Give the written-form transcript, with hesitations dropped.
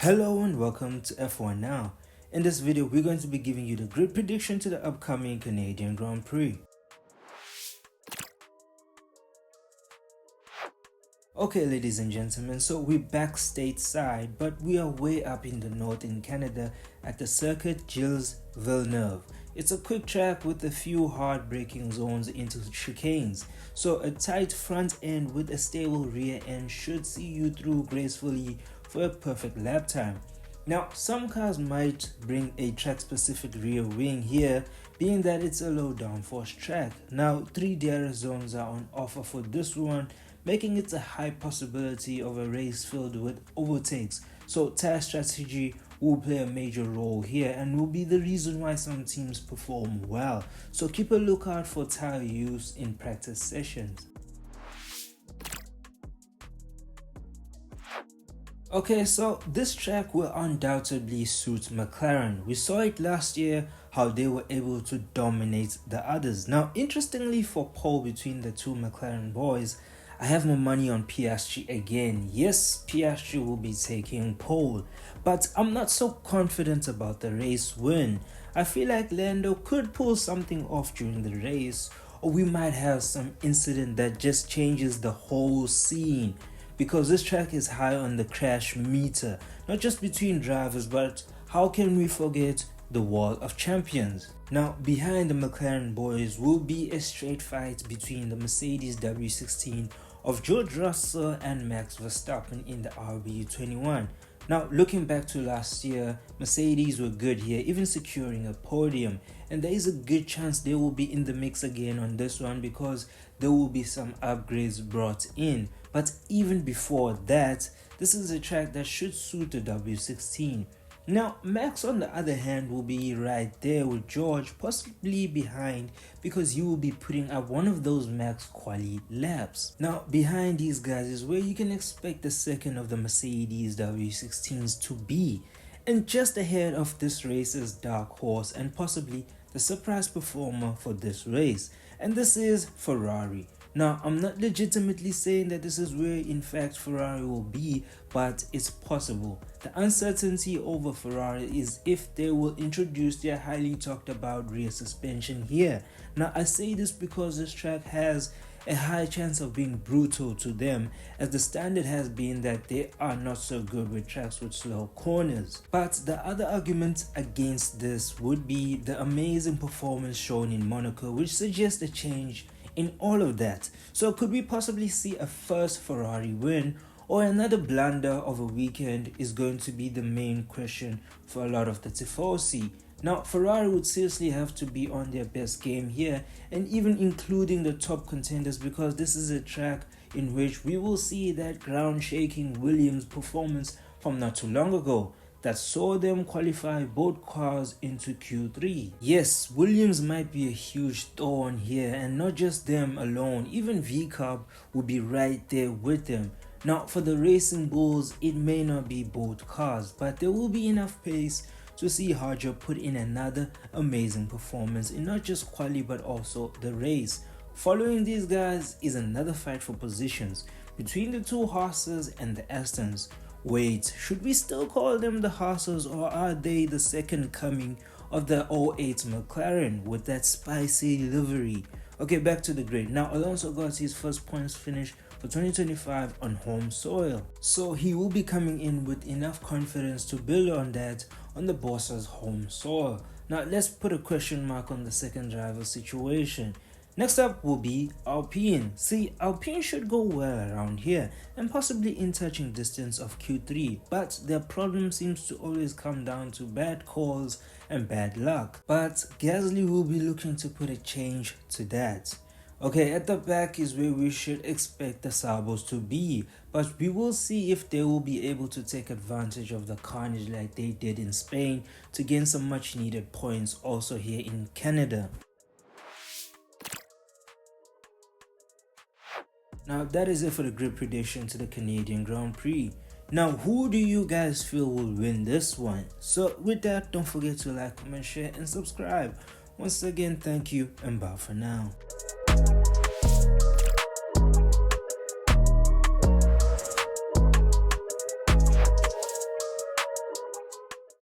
Hello and welcome to F1 Now. In this video, we're going to be giving you the grid prediction to the upcoming Canadian Grand Prix. Okay, ladies and gentlemen, so we're back stateside, but we are way up in the north in Canada at the circuit Gilles Villeneuve. It's a quick track with a few hard braking zones into chicanes, so a tight front end with a stable rear end should see you through gracefully for a perfect lap time. Now, some cars might bring a track-specific rear wing here, being that it's a low downforce track. Now, 3 DRS zones are on offer for this one, making it a high possibility of a race filled with overtakes. So tire strategy will play a major role here and will be the reason why some teams perform well. So keep a lookout for tire use in practice sessions. Okay, so this track will undoubtedly suit McLaren. We saw it last year how they were able to dominate the others. Now, interestingly for pole between the two McLaren boys, I have my money on Piastri again. Yes, Piastri will be taking pole, but I'm not so confident about the race win. I feel like Lando could pull something off during the race, or we might have some incident that just changes the whole scene. Because this track is high on the crash meter, not just between drivers, but how can we forget the Wall of Champions? Now, behind the McLaren boys will be a straight fight between the Mercedes W16 of George Russell and Max Verstappen in the RB21. Now, looking back to last year, Mercedes were good here, even securing a podium, and there is a good chance they will be in the mix again on this one because there will be some upgrades brought in. But even before that, this is a track that should suit the W16. Now, Max on the other hand will be right there with George, possibly behind, because he will be putting up one of those Max quali laps. Now, behind these guys is where you can expect the second of the Mercedes W16s to be. And just ahead of this race's dark horse and possibly the surprise performer for this race, and this is Ferrari. Now, I'm not legitimately saying that this is where in fact Ferrari will be, but it's possible. The uncertainty over Ferrari is if they will introduce their highly talked about rear suspension here. Now, I say this because this track has a high chance of being brutal to them, as the standard has been that they are not so good with tracks with slow corners. But the other argument against this would be the amazing performance shown in Monaco, which suggests a change in all of that. So could we possibly see a first Ferrari win, or another blunder of a weekend is going to be the main question for a lot of the Tifosi. Now, Ferrari would seriously have to be on their best game here, and even including the top contenders, because this is a track in which we will see that ground-shaking Williams performance from not too long ago that saw them qualify both cars into Q3. Yes, Williams might be a huge thorn here, and not just them alone, even VCARB will be right there with them. Now, for the Racing Bulls, it may not be both cars, but there will be enough pace to see Harger put in another amazing performance in not just quali but also the race. Following these guys is another fight for positions between the two Haas's and the Astons. Wait, should we still call them the Haas's, or are they the second coming of the 08 McLaren with that spicy livery? Okay, back to the grid. Now, Alonso got his first points finish for 2025 on home soil, so he will be coming in with enough confidence to build on that on the boss's home soil. Now, let's put a question mark on the second driver situation. Next up will be Alpine. See, Alpine should go well around here and possibly in touching distance of Q3, but their problem seems to always come down to bad calls and bad luck. But Gasly will be looking to put a change to that. Okay, at the back is where we should expect the Sabos to be, but we will see if they will be able to take advantage of the carnage like they did in Spain to gain some much needed points also here in Canada. Now, that is it for the grid prediction to the Canadian Grand Prix. Now, who do you guys feel will win this one? So with that, don't forget to like, comment, share and subscribe. Once again, thank you and bye for now.